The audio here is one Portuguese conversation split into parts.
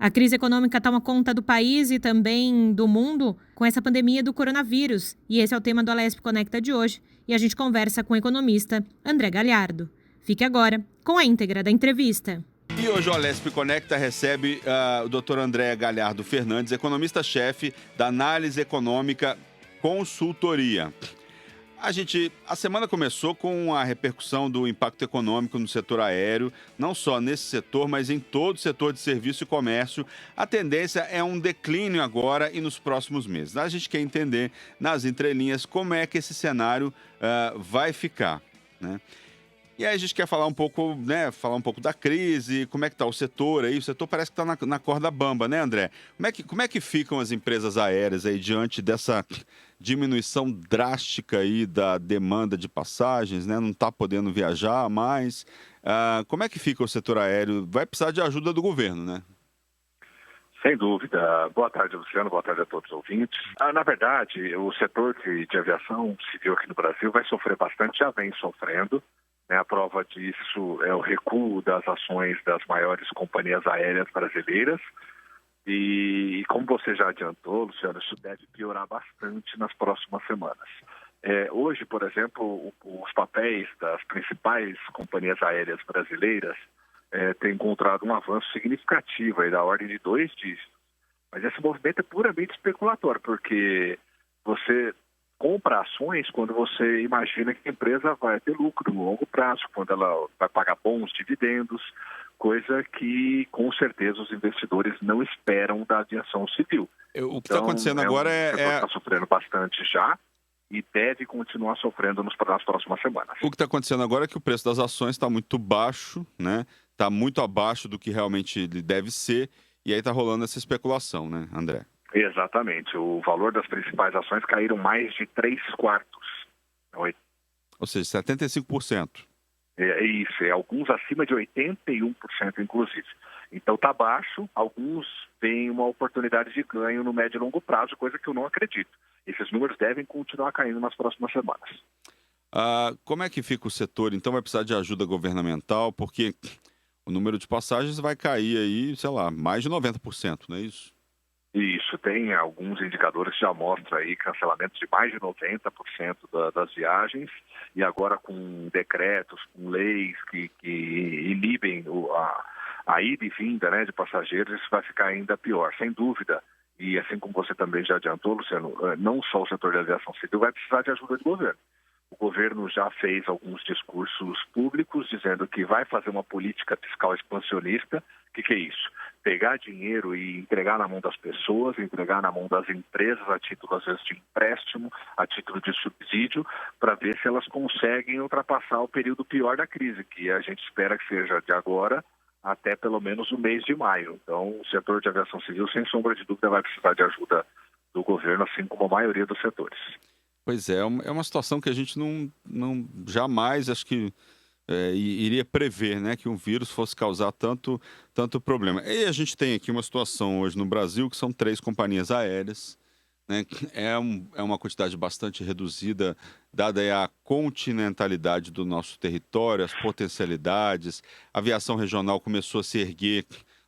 A crise econômica toma conta do país e também do mundo com essa pandemia do coronavírus. E esse é o tema do Alesp Conecta de hoje. E a gente conversa com o economista André Galhardo. Fique agora com a íntegra da entrevista. E hoje o Alesp Conecta recebe o Dr. André Galhardo Fernandes, economista-chefe da Análise Econômica Consultoria. A semana começou com a repercussão do impacto econômico no setor aéreo, não só nesse setor, mas em todo o setor de serviço e comércio. A tendência é um declínio agora e nos próximos meses. A gente quer entender, nas entrelinhas, como é que esse cenário vai ficar, né? E aí a gente quer falar um pouco, da crise, como é que está o setor aí. O setor parece que está na corda bamba, né, André? Como é que ficam as empresas aéreas aí diante dessa diminuição drástica aí da demanda de passagens, né? Não está podendo viajar mais. Como é que fica o setor aéreo? Vai precisar de ajuda do governo, né? Sem dúvida. Boa tarde, Luciano. Boa tarde a todos os ouvintes. Na verdade, o setor de aviação civil aqui no Brasil vai sofrer bastante, já vem sofrendo. A prova disso é o recuo das ações das maiores companhias aéreas brasileiras. E como você já adiantou, Luciano, isso deve piorar bastante nas próximas semanas. Hoje, por exemplo, os papéis das principais companhias aéreas brasileiras têm encontrado um avanço significativo, aí, da ordem de 2 dígitos. Mas esse movimento é puramente especulatório, porque você compra ações quando você imagina que a empresa vai ter lucro no longo prazo, quando ela vai pagar bons dividendos, coisa que, com certeza, os investidores não esperam da aviação civil. O que está acontecendo agora está sofrendo bastante já e deve continuar sofrendo nas próximas semanas. O que está acontecendo agora é que o preço das ações está muito baixo, né? Está muito abaixo do que realmente deve ser, e aí está rolando essa especulação, né, André? Exatamente. O valor das principais ações caíram mais de 3/4. Ou seja, 75%. É isso, alguns acima de 81%, inclusive. Então está baixo, alguns veem uma oportunidade de ganho no médio e longo prazo, coisa que eu não acredito. Esses números devem continuar caindo nas próximas semanas. Como é que fica o setor? Então vai precisar de ajuda governamental, porque o número de passagens vai cair aí, sei lá, mais de 90%, não é isso? Isso, tem alguns indicadores que já mostram aí cancelamentos de mais de 90% das viagens, e agora com decretos, com leis que inibem a ida e vinda, né, de passageiros, isso vai ficar ainda pior, sem dúvida. E assim como você também já adiantou, Luciano, não só o setor de aviação civil vai precisar de ajuda de governo. O governo já fez alguns discursos públicos dizendo que vai fazer uma política fiscal expansionista. O que é isso? Pegar dinheiro e entregar na mão das pessoas, entregar na mão das empresas a título, às vezes, de empréstimo, a título de subsídio, para ver se elas conseguem ultrapassar o período pior da crise, que a gente espera que seja de agora até pelo menos o mês de maio. Então, o setor de aviação civil, sem sombra de dúvida, vai precisar de ajuda do governo, assim como a maioria dos setores. Pois é uma situação que a gente não jamais, acho que, iria prever, né, que um vírus fosse causar tanto problema. E a gente tem aqui uma situação hoje no Brasil que são 3 companhias aéreas, né? É uma quantidade bastante reduzida, dada aí a continentalidade do nosso território, as potencialidades. A aviação regional começou a se erguer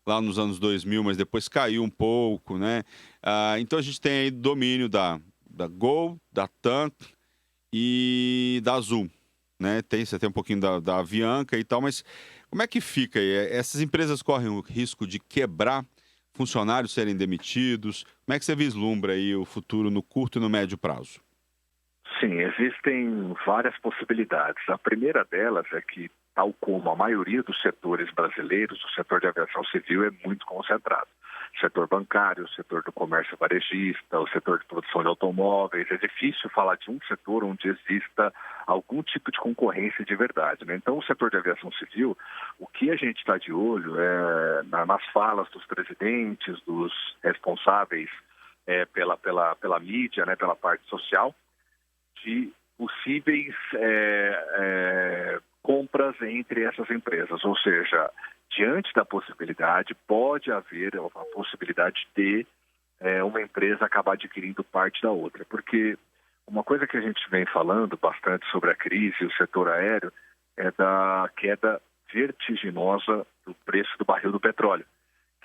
lá nos anos 2000, mas depois caiu um pouco, né? Então a gente tem aí domínio da Gol, da TAM e da Azul, né? Você tem um pouquinho da Avianca e tal, mas como é que fica aí? Essas empresas correm o risco de quebrar, funcionários serem demitidos? Como é que você vislumbra aí o futuro no curto e no médio prazo? Sim, existem várias possibilidades. A primeira delas é que, tal como a maioria dos setores brasileiros, o setor de aviação civil é muito concentrado. O setor bancário, o setor do comércio varejista, o setor de produção de automóveis. É difícil falar de um setor onde exista algum tipo de concorrência de verdade, né? Então, o setor de aviação civil, o que a gente está de olho é nas falas dos presidentes, dos responsáveis pela mídia, né, pela parte social, de possíveis compras entre essas empresas, ou seja, diante da possibilidade, pode haver uma possibilidade de uma empresa acabar adquirindo parte da outra, porque uma coisa que a gente vem falando bastante sobre a crise e o setor aéreo é da queda vertiginosa do preço do barril do petróleo,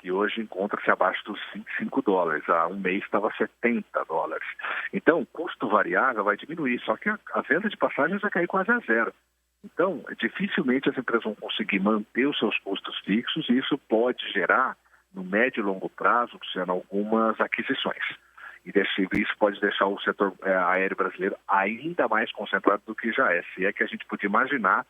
que hoje encontra-se abaixo dos $25. Há um mês estava $70. Então, o custo variável vai diminuir, só que a venda de passagens vai cair quase a zero. Então, dificilmente as empresas vão conseguir manter os seus custos fixos e isso pode gerar, no médio e longo prazo, sendo algumas aquisições. E isso pode deixar o setor aéreo brasileiro ainda mais concentrado do que já é. Se é que a gente podia imaginar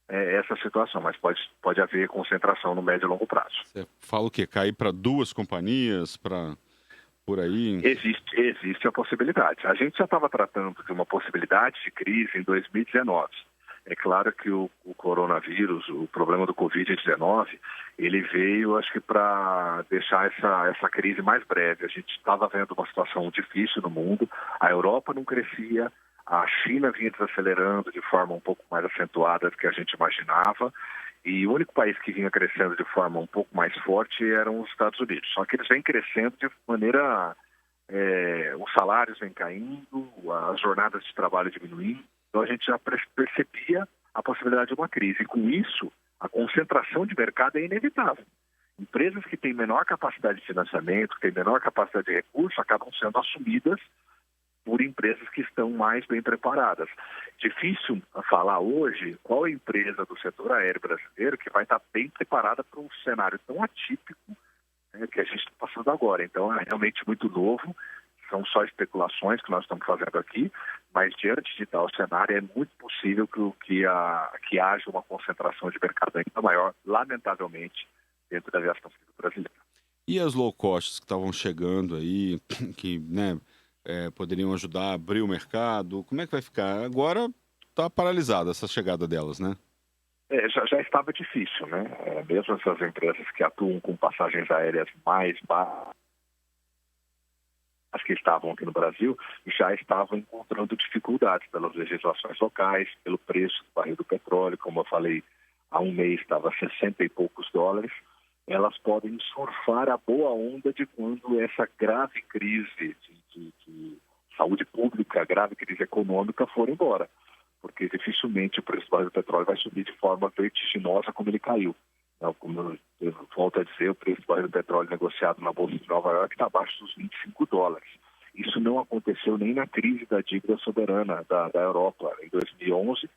essa situação, mas pode haver concentração no médio e longo prazo. Você fala o quê? Cair para 2 companhias, por aí? Existe a possibilidade. A gente já estava tratando de uma possibilidade de crise em 2019. É claro que o coronavírus, o problema do Covid-19, ele veio, acho que, para deixar essa crise mais breve. A gente estava vendo uma situação difícil no mundo, a Europa não crescia, a China vinha desacelerando de forma um pouco mais acentuada do que a gente imaginava, e o único país que vinha crescendo de forma um pouco mais forte eram os Estados Unidos. Só que eles vêm crescendo de maneira... os salários vêm caindo, as jornadas de trabalho diminuindo, então a gente já percebia a possibilidade de uma crise. E com isso, a concentração de mercado é inevitável. Empresas que têm menor capacidade de financiamento, que têm menor capacidade de recurso, acabam sendo assumidas por empresas que estão mais bem preparadas. Difícil falar hoje qual empresa do setor aéreo brasileiro que vai estar bem preparada para um cenário tão atípico que a gente está passando agora. Então, é realmente muito novo, são só especulações que nós estamos fazendo aqui, mas diante de tal cenário é muito possível que haja uma concentração de mercado ainda maior, lamentavelmente, dentro da aviação civil brasileira. E as low costs que estavam chegando aí, que poderiam ajudar a abrir o mercado, como é que vai ficar? Agora está paralisada essa chegada delas, né? Já estava difícil, né? Mesmo essas empresas que atuam com passagens aéreas mais baixas, as que estavam aqui no Brasil, já estavam encontrando dificuldades pelas legislações locais, pelo preço do barril do petróleo, como eu falei, há um mês estava $60 e poucos. Elas podem surfar a boa onda de quando essa grave crise de saúde pública, grave crise econômica for embora. Porque dificilmente o preço do barril do petróleo vai subir de forma vertiginosa como ele caiu. Como eu volto a dizer, o preço do barril do petróleo negociado na Bolsa de Nova York está abaixo dos $25. Isso não aconteceu nem na crise da dívida soberana da Europa em 2011,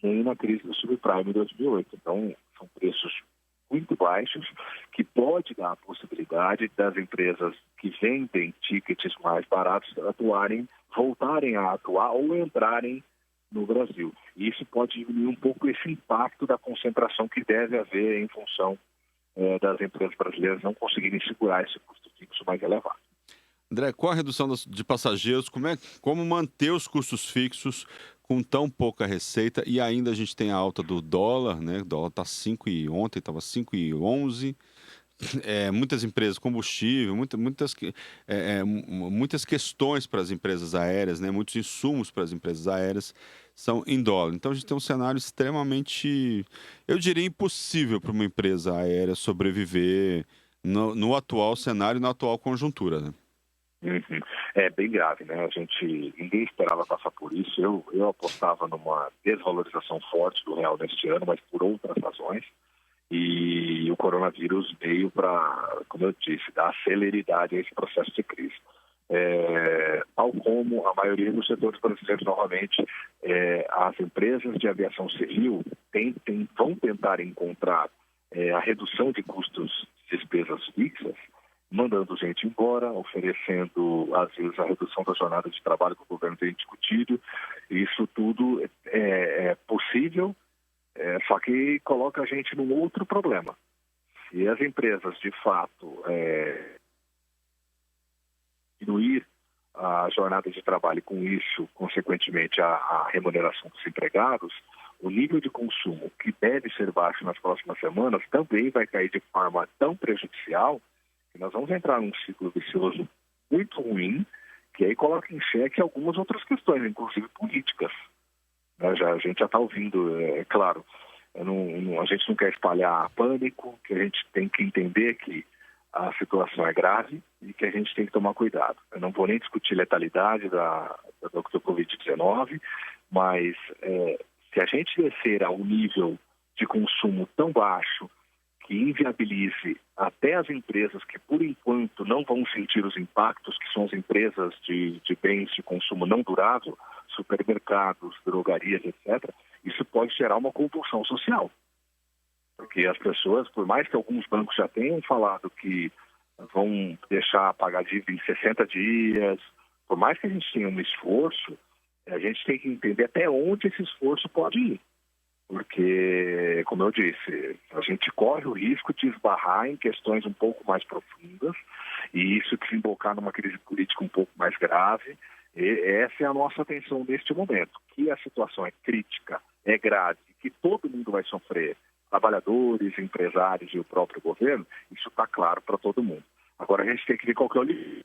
nem na crise do subprime em 2008. Então, são preços muito baixos, que pode dar a possibilidade das empresas que vendem tickets mais baratos voltarem a atuar ou entrarem no Brasil. E isso pode diminuir um pouco esse impacto da concentração que deve haver em função das empresas brasileiras não conseguirem segurar esse custo fixo mais elevado. André, com a redução de passageiros, como manter os custos fixos com tão pouca receita e ainda a gente tem a alta do dólar, né? O dólar está 5 e ontem estava 5,11. Muitas empresas, combustível, muitas questões para as empresas aéreas, né? Muitos insumos para as empresas aéreas são em dólar. Então a gente tem um cenário extremamente, eu diria, impossível para uma empresa aérea sobreviver no atual cenário, na atual conjuntura, né? Uhum. É bem grave, né? Ninguém esperava passar por isso. Eu apostava numa desvalorização forte do real neste ano, mas por outras razões. E o coronavírus veio para, como eu disse, dar celeridade a esse processo de crise. Tal como a maioria dos setores brasileiros, novamente, as empresas de aviação civil vão tentar encontrar a redução de custos de despesas fixas, mandando gente embora, oferecendo, às vezes, a redução da jornada de trabalho que o governo tem discutido. Isso tudo é possível, só que coloca a gente num outro problema. Se as empresas, de fato, diminuir a jornada de trabalho e, com isso, consequentemente, a remuneração dos empregados, o nível de consumo, que deve ser baixo nas próximas semanas, também vai cair de forma tão prejudicial que nós vamos entrar num ciclo vicioso muito ruim, que aí coloca em xeque algumas outras questões, inclusive políticas. A gente já está ouvindo, claro, a gente não quer espalhar pânico, que a gente tem que entender que a situação é grave e que a gente tem que tomar cuidado. Eu não vou nem discutir letalidade do Covid-19, mas se a gente descer a um nível de consumo tão baixo que inviabilize até as empresas que, por enquanto, não vão sentir os impactos, que são as empresas de bens de consumo não durável, supermercados, drogarias, etc., isso pode gerar uma compulsão social. Porque as pessoas, por mais que alguns bancos já tenham falado que vão deixar pagar dívida em 60 dias, por mais que a gente tenha um esforço, a gente tem que entender até onde esse esforço pode ir. Porque, como eu disse, a gente corre o risco de esbarrar em questões um pouco mais profundas e isso desembocar numa crise política um pouco mais grave. E essa é a nossa atenção neste momento, que a situação é crítica, é grave, que todo mundo vai sofrer, trabalhadores, empresários e o próprio governo, isso está claro para todo mundo. Agora a gente tem que ver qual que é o limite.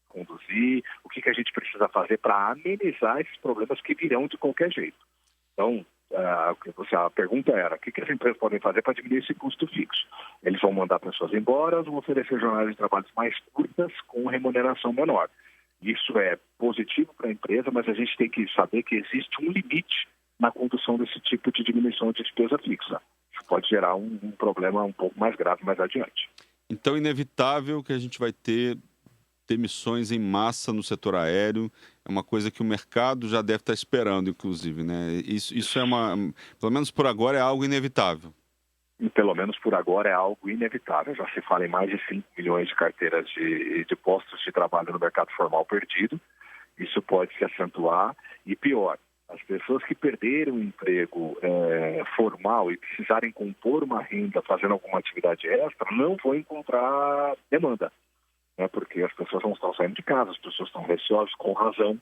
Conduzir, o que a gente precisa fazer para amenizar esses problemas que virão de qualquer jeito. Então, a pergunta era, o que as empresas podem fazer para diminuir esse custo fixo? Eles vão mandar pessoas embora, vão oferecer jornadas de trabalho mais curtas com remuneração menor. Isso é positivo para a empresa, mas a gente tem que saber que existe um limite na condução desse tipo de diminuição de despesa fixa. Isso pode gerar um problema um pouco mais grave mais adiante. Então, inevitável que a gente vai ter demissões em massa no setor aéreo, é uma coisa que o mercado já deve estar esperando, inclusive, né? Isso é pelo menos por agora, é algo inevitável. E pelo menos por agora é algo inevitável. Já se fala em mais de 5 milhões de carteiras de postos de trabalho no mercado formal perdido. Isso pode se acentuar. E pior, as pessoas que perderam o emprego formal e precisarem compor uma renda fazendo alguma atividade extra, não vão encontrar demanda. Porque as pessoas não estão saindo de casa, as pessoas estão receosas, com razão,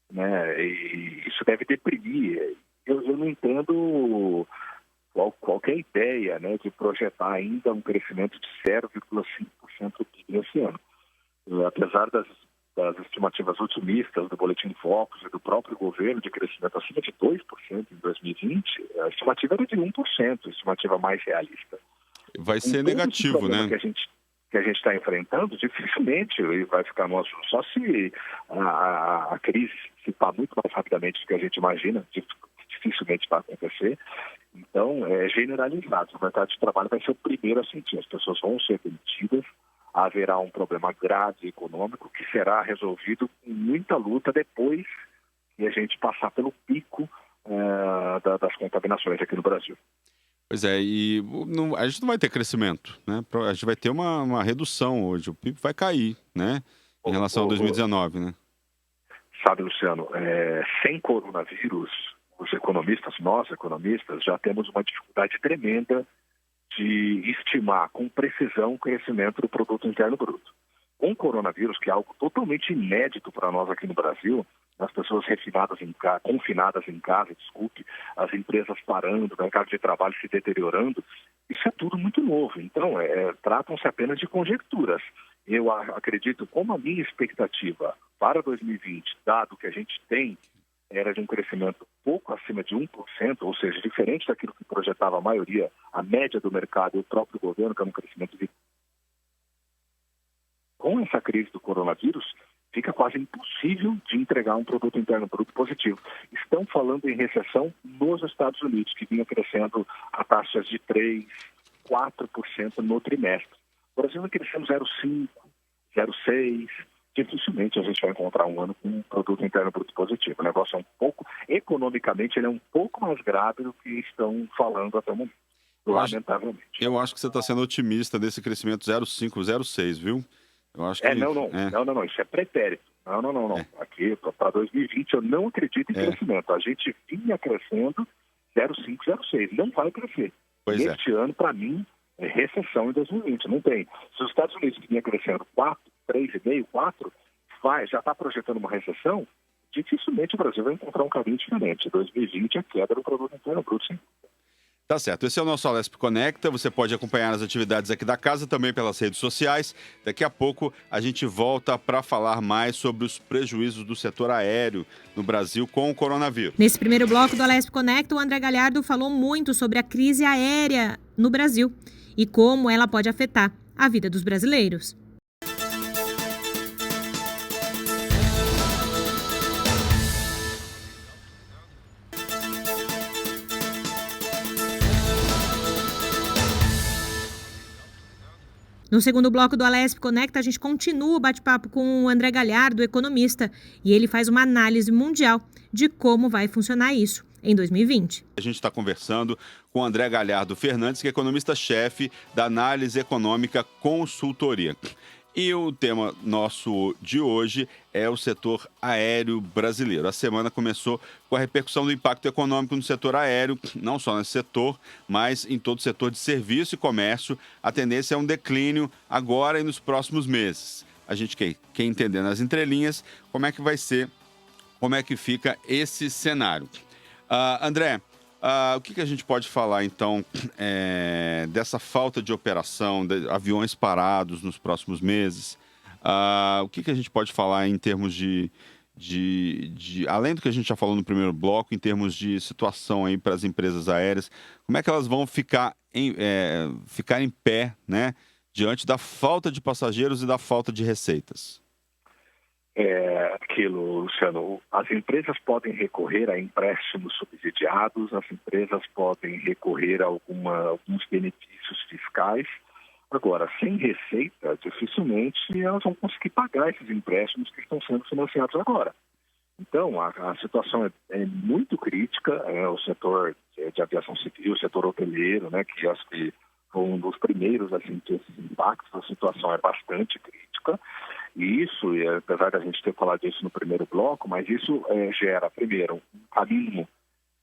né? E isso deve deprimir. Eu não entendo qualquer ideia, né, de projetar ainda um crescimento de 0,5% do PIB esse ano. Apesar das estimativas otimistas do Boletim Focus e do próprio governo de crescimento acima de 2% em 2020, a estimativa era de 1%, a estimativa mais realista. Vai ser negativo, né? Que a gente está enfrentando, dificilmente vai ficar no assunto. Só se a crise se dissipar muito mais rapidamente do que a gente imagina, dificilmente vai acontecer. Então, é generalizado. O mercado de trabalho vai ser o primeiro a sentir. As pessoas vão ser demitidas, haverá um problema grave econômico que será resolvido com muita luta depois que a gente passar pelo pico das contaminações aqui no Brasil. Pois é, e a gente não vai ter crescimento, né? A gente vai ter uma redução hoje, o PIB vai cair, né? Em relação a 2019, né? Sabe, Luciano, sem coronavírus, nós economistas, já temos uma dificuldade tremenda de estimar com precisão o crescimento do produto interno bruto. Com o coronavírus, que é algo totalmente inédito para nós aqui no Brasil, as pessoas confinadas em casa, as empresas parando, o mercado de trabalho se deteriorando, isso é tudo muito novo. Então, tratam-se apenas de conjecturas. Eu acredito, como a minha expectativa para 2020, dado que a gente tem, era de um crescimento pouco acima de 1%, ou seja, diferente daquilo que projetava a maioria, a média do mercado e o próprio governo, que é um crescimento de... Com essa crise do coronavírus, fica quase impossível de entregar um produto interno bruto positivo. Estão falando em recessão nos Estados Unidos, que vinha crescendo a taxas de 3%, 4% no trimestre. O Brasil vai crescendo 0,5%, 0,6%. Dificilmente a gente vai encontrar um ano com um produto interno bruto positivo. O negócio é um pouco, economicamente, ele é um pouco mais grave do que estão falando até o momento, lamentavelmente. Eu acho que você está sendo otimista desse crescimento 0,5%, 0,6%, viu? Eu acho que... Não, isso é pretérito. Não. Aqui, para 2020, eu não acredito em crescimento. A gente vinha crescendo 0,5%, 0,6%. Não vai crescer. Este ano, para mim, é recessão em 2020. Não tem. Se os Estados Unidos vinha crescendo 4%, 3,5%, 4%, já está projetando uma recessão, dificilmente o Brasil vai encontrar um caminho diferente. Em 2020, a queda do produto interno bruto, sim. Tá certo. Esse é o nosso Alesp Conecta. Você pode acompanhar as atividades aqui da casa, também pelas redes sociais. Daqui a pouco a gente volta para falar mais sobre os prejuízos do setor aéreo no Brasil com o coronavírus. Nesse primeiro bloco do Alesp Conecta, o André Galhardo falou muito sobre a crise aérea no Brasil e como ela pode afetar a vida dos brasileiros. No segundo bloco do Alesp Conecta, a gente continua o bate-papo com o André Galhardo, economista, e ele faz uma análise mundial de como vai funcionar isso em 2020. A gente está conversando com o André Galhardo Fernandes, que é economista-chefe da Análise Econômica Consultoria. E o tema nosso de hoje é o setor aéreo brasileiro. A semana começou com a repercussão do impacto econômico no setor aéreo, não só nesse setor, mas em todo o setor de serviço e comércio. A tendência é um declínio agora e nos próximos meses. A gente quer entender nas entrelinhas como é que vai ser, como é que fica esse cenário. André, o que a gente pode falar, então, dessa falta de operação, de aviões parados nos próximos meses? O que a gente pode falar em termos de além do que a gente já falou no primeiro bloco, em termos de situação aí para as empresas aéreas, como é que elas vão ficar em pé, né, diante da falta de passageiros e da falta de receitas? Aquilo, Luciano, as empresas podem recorrer a empréstimos subsidiados, as empresas podem recorrer a alguns benefícios fiscais. Agora, sem receita, dificilmente elas vão conseguir pagar esses empréstimos que estão sendo financiados agora. Então, a situação é muito crítica. O setor de aviação civil, o setor hoteleiro, né, que acho que foi um dos primeiros a sentir esses impactos, a situação é bastante crítica. E isso, apesar da gente ter falado disso no primeiro bloco, mas isso gera, primeiro, um caminho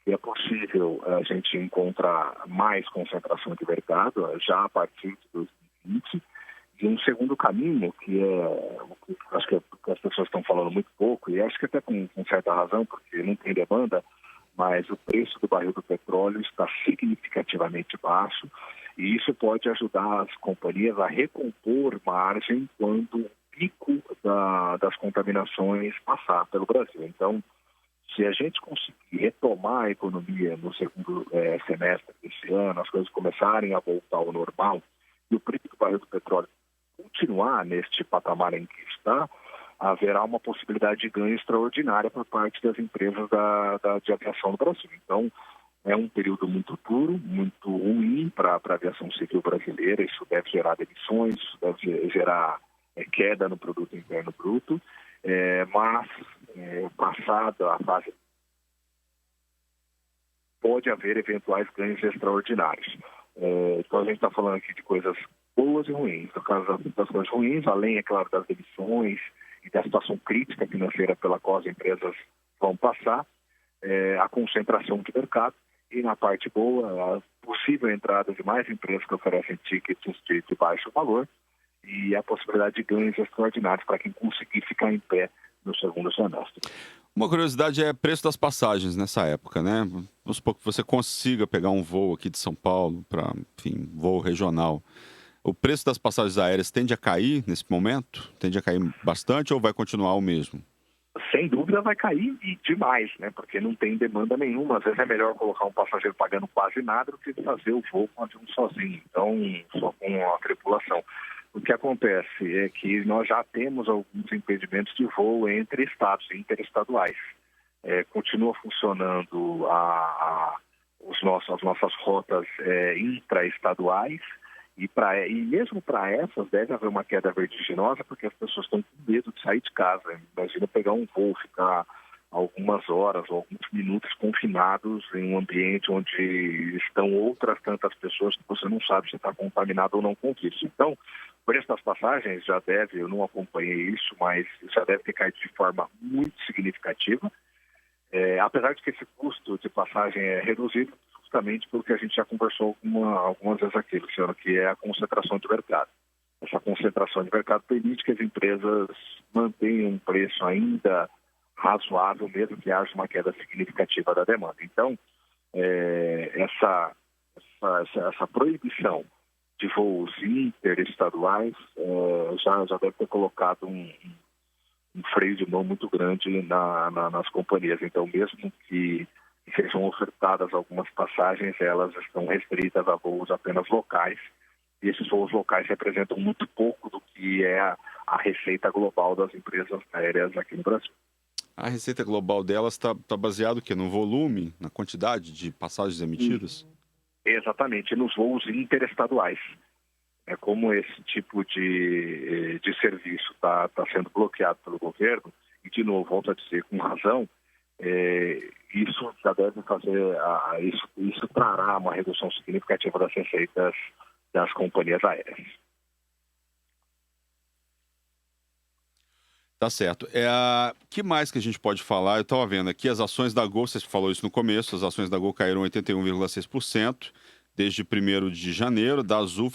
que é possível a gente encontrar mais concentração de mercado já a partir de 2020. E um segundo caminho, que é o que acho que as pessoas estão falando muito pouco, e acho que até com certa razão, porque não tem demanda, mas o preço do barril do petróleo está significativamente baixo, e isso pode ajudar as companhias a recompor margem quando o pico das contaminações passar pelo Brasil. Então, se a gente conseguir retomar a economia no segundo semestre desse ano, as coisas começarem a voltar ao normal, e o preço do barril do petróleo continuar neste patamar em que está, haverá uma possibilidade de ganho extraordinária por parte das empresas de aviação no Brasil. Então, é um período muito duro, muito ruim para a aviação civil brasileira. Isso deve gerar demissões, isso deve gerar queda no produto interno bruto, mas passada a fase, pode haver eventuais ganhos extraordinários. Então, a gente está falando aqui de coisas boas e ruins. No caso das coisas ruins, além, é claro, das demissões e da situação crítica financeira pela qual as empresas vão passar, a concentração de mercado, e na parte boa, a possível entrada de mais empresas que oferecem tickets de baixo valor e a possibilidade de ganhos extraordinários para quem conseguir ficar em pé no segundo semestre. Uma curiosidade é o preço das passagens nessa época, né? Vamos supor que você consiga pegar um voo aqui de São Paulo para, enfim, voo regional. O preço das passagens aéreas tende a cair nesse momento? Tende a cair bastante ou vai continuar o mesmo? Sem dúvida vai cair e demais, né? Porque não tem demanda nenhuma. Às vezes é melhor colocar um passageiro pagando quase nada do que fazer o voo com o avião sozinho, então só com a tripulação. O que acontece é que nós já temos alguns impedimentos de voo entre estados e interestaduais. Continua funcionando as nossas rotas intraestaduais, e mesmo para essas deve haver uma queda vertiginosa, porque as pessoas estão com medo de sair de casa. Imagina pegar um voo, ficar algumas horas ou alguns minutos confinados em um ambiente onde estão outras tantas pessoas que você não sabe se está contaminado ou não com o vírus. Então, o preço das passagens já deve, eu não acompanhei isso, mas já deve ter caído de forma muito significativa. Apesar de que esse custo de passagem é reduzido, justamente pelo que a gente já conversou algumas vezes aqui, Luciano, que é a concentração de mercado. Essa concentração de mercado permite que as empresas mantenham um preço ainda razoável, mesmo que haja uma queda significativa da demanda. Então, essa proibição de voos interestaduais já deve ter colocado um freio de mão muito grande nas companhias. Então, mesmo que sejam ofertadas algumas passagens, elas estão restritas a voos apenas locais, e esses voos locais representam muito pouco do que é a receita global das empresas aéreas aqui no Brasil. A receita global delas está baseada no volume, na quantidade de passagens emitidas? Exatamente, nos voos interestaduais. como esse tipo de serviço está sendo bloqueado pelo governo, e de novo, volto a dizer, com razão, isso já deve fazer, isso trará uma redução significativa das receitas das companhias aéreas. Tá certo. Que mais que a gente pode falar? Eu estava vendo aqui as ações da Gol, você falou isso no começo, as ações da Gol caíram 81,6% desde 1º de janeiro, da Azul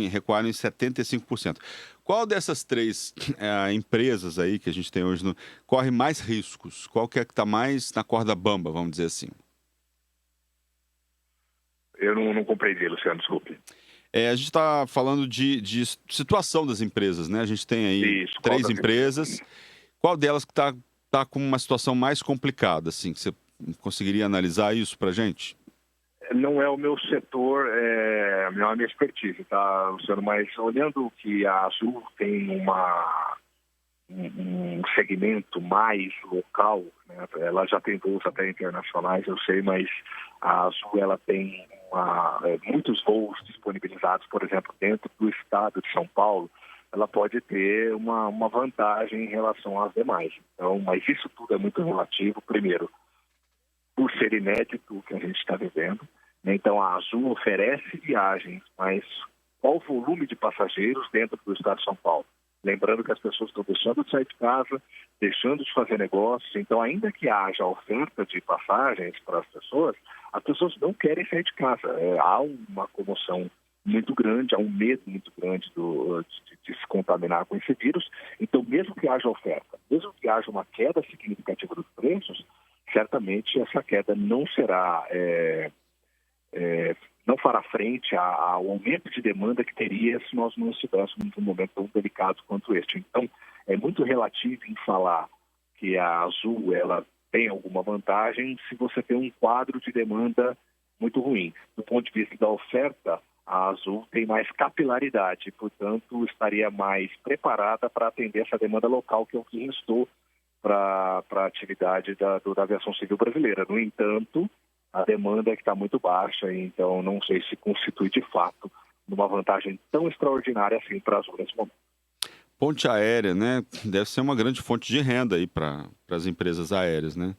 recuaram em 75%. Qual dessas três empresas aí que a gente tem hoje corre mais riscos? Qual que é que está mais na corda bamba, vamos dizer assim? Eu não compreendi, Luciano, desculpe. A gente está falando de situação das empresas, né? A gente tem aí três empresas. Qual delas que está com uma situação mais complicada, assim? Você conseguiria analisar isso para a gente? Não é o meu setor, não é a minha expertise, tá, Luciano? Mas olhando que a Azul tem um segmento mais local, né? Ela já tem voos até internacionais, eu sei, mas a Azul ela tem muitos voos disponibilizados, por exemplo, dentro do estado de São Paulo. Ela pode ter uma vantagem em relação às demais. Então, mas isso tudo é muito relativo, primeiro, por ser inédito o que a gente está vivendo. Então, a Azul oferece viagens, mas qual o volume de passageiros dentro do estado de São Paulo? Lembrando que as pessoas estão deixando de sair de casa, deixando de fazer negócios. Então, ainda que haja oferta de passagens para as pessoas não querem sair de casa. Há uma comoção muito grande, há um medo muito grande de se contaminar com esse vírus. Então, mesmo que haja oferta, mesmo que haja uma queda significativa dos preços, certamente essa queda não será... não fará frente ao aumento de demanda que teria se nós não estivéssemos num momento tão delicado quanto este. Então, é muito relativo em falar que a Azul ela tem alguma vantagem se você tem um quadro de demanda muito ruim. Do ponto de vista da oferta, a Azul tem mais capilaridade, portanto, estaria mais preparada para atender essa demanda local, que é o que restou para a atividade da aviação civil brasileira. No entanto, a demanda é que está muito baixa, então não sei se constitui de fato uma vantagem tão extraordinária assim para a Azul nesse momento. Ponte aérea, né? Deve ser uma grande fonte de renda aí para as empresas aéreas, né?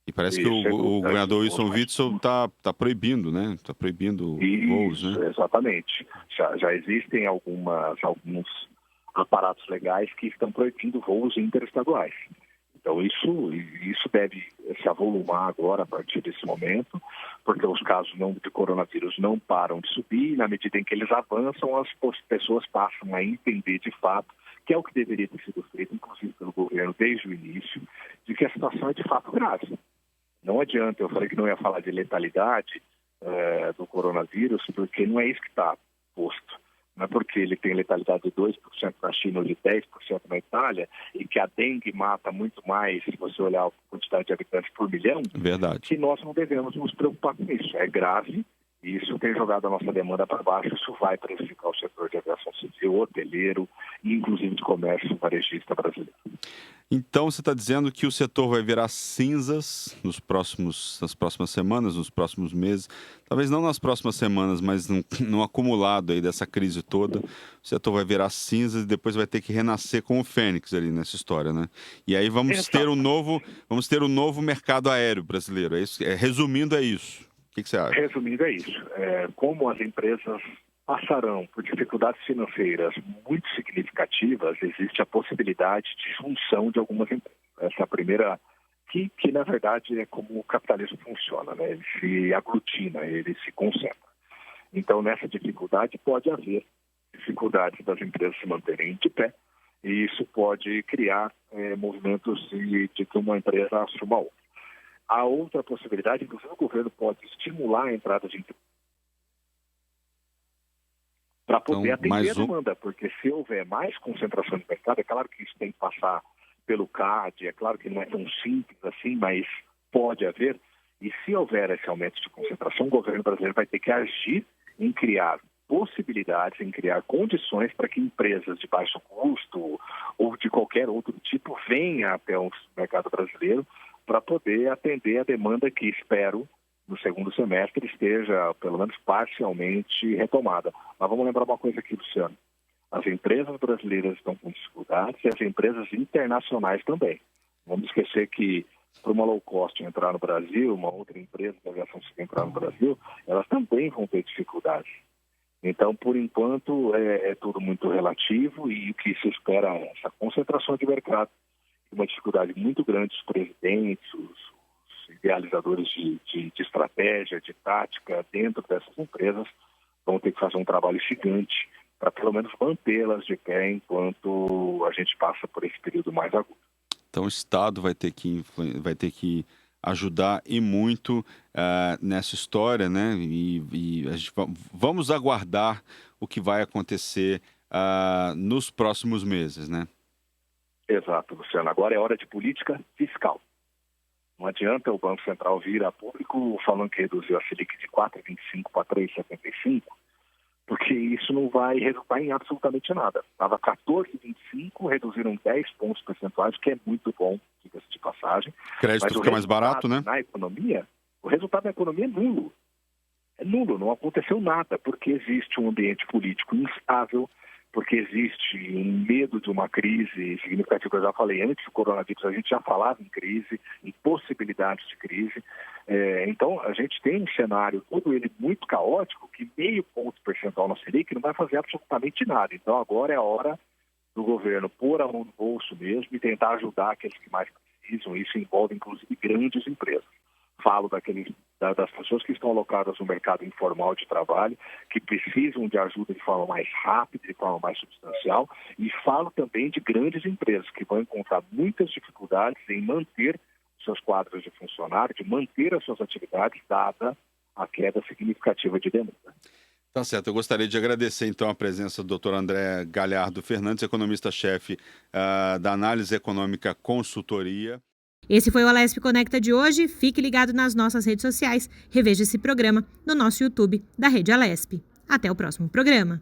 E parece que o governador Wilson Witzel está proibindo, né? Está proibindo voos, né? Exatamente. Já existem alguns aparatos legais que estão proibindo voos interestaduais. Então, isso deve se avolumar agora a partir desse momento, porque os casos de coronavírus não param de subir, e na medida em que eles avançam, as pessoas passam a entender de fato, que é o que deveria ter sido feito, inclusive pelo governo desde o início, de que a situação é de fato grave. Não adianta, eu falei que não ia falar de letalidade do coronavírus, porque não é isso que está posto. Não é porque ele tem letalidade de 2% na China ou de 10% na Itália, e que a dengue mata muito mais, se você olhar a quantidade de habitantes por milhão, verdade, que nós não devemos nos preocupar com isso. É grave, e isso tem jogado a nossa demanda para baixo, isso vai prejudicar o setor de aviação civil, hoteleiro e inclusive de comércio varejista brasileiro. Então, você está dizendo que o setor vai virar cinzas nas próximas semanas, nos próximos meses, talvez não nas próximas semanas, mas no acumulado aí dessa crise toda, o setor vai virar cinzas e depois vai ter que renascer com o Fênix ali nessa história, né? E aí vamos ter um novo mercado aéreo brasileiro. É isso, resumindo, é isso. O que você acha? Resumindo, é isso. Como as empresas passarão por dificuldades financeiras muito significativas, existe a possibilidade de junção de algumas empresas. Essa é a primeira, que na verdade é como o capitalismo funciona, né? Ele se aglutina, ele se concentra. Então, nessa dificuldade pode haver dificuldades das empresas se manterem de pé, e isso pode criar movimentos de que uma empresa assuma outra. A outra possibilidade, inclusive o governo pode estimular a entrada de empresas para poder atender a demanda, porque se houver mais concentração de mercado, é claro que isso tem que passar pelo CAD, é claro que não é tão simples assim, mas pode haver, e se houver esse aumento de concentração, o governo brasileiro vai ter que agir em criar possibilidades, em criar condições para que empresas de baixo custo ou de qualquer outro tipo venham até o mercado brasileiro para poder atender a demanda que, espero, no segundo semestre esteja, pelo menos parcialmente, retomada. Mas vamos lembrar uma coisa aqui, Luciano. As empresas brasileiras estão com dificuldades e as empresas internacionais também. Vamos esquecer que para uma low cost entrar no Brasil, uma outra empresa de aviação civil entrar no Brasil, elas também vão ter dificuldades. Então, por enquanto, é tudo muito relativo e o que se espera é essa concentração de mercado, uma dificuldade muito grande dos presidentes, os idealizadores de estratégia, de tática dentro dessas empresas vão ter que fazer um trabalho gigante para pelo menos mantê-las de pé enquanto a gente passa por esse período mais agudo. Então o Estado vai ter que ajudar e muito nessa história, né? E a gente vamos aguardar o que vai acontecer nos próximos meses, né? Exato, Luciano. Agora é hora de política fiscal. Não adianta o Banco Central vir a público falando que reduziu a Selic de 4,25 para 3,75, porque isso não vai resultar em absolutamente nada. Estava 14,25, reduziram 10 pontos percentuais, que é muito bom, diga-se de passagem. Crédito fica mais barato, né? Na economia, o resultado da economia é nulo. É nulo, não aconteceu nada, porque existe um ambiente político instável, porque existe um medo de uma crise significativa. Eu já falei, antes do coronavírus a gente já falava em crise, em possibilidades de crise. Então, a gente tem um cenário todo ele muito caótico, que meio ponto percentual na Selic não vai fazer absolutamente nada. Então, agora é a hora do governo pôr a mão no bolso mesmo e tentar ajudar aqueles que mais precisam. Isso envolve, inclusive, grandes empresas. Falo das pessoas que estão alocadas no mercado informal de trabalho, que precisam de ajuda de forma mais rápida, de forma mais substancial, e falo também de grandes empresas que vão encontrar muitas dificuldades em manter seus quadros de funcionário, de manter as suas atividades, dada a queda significativa de demanda. Tá certo. Eu gostaria de agradecer, então, a presença do Dr. André Galhardo Fernandes, economista-chefe da Análise Econômica Consultoria. Esse foi o Alesp Conecta de hoje. Fique ligado nas nossas redes sociais. Reveja esse programa no nosso YouTube da Rede Alesp. Até o próximo programa.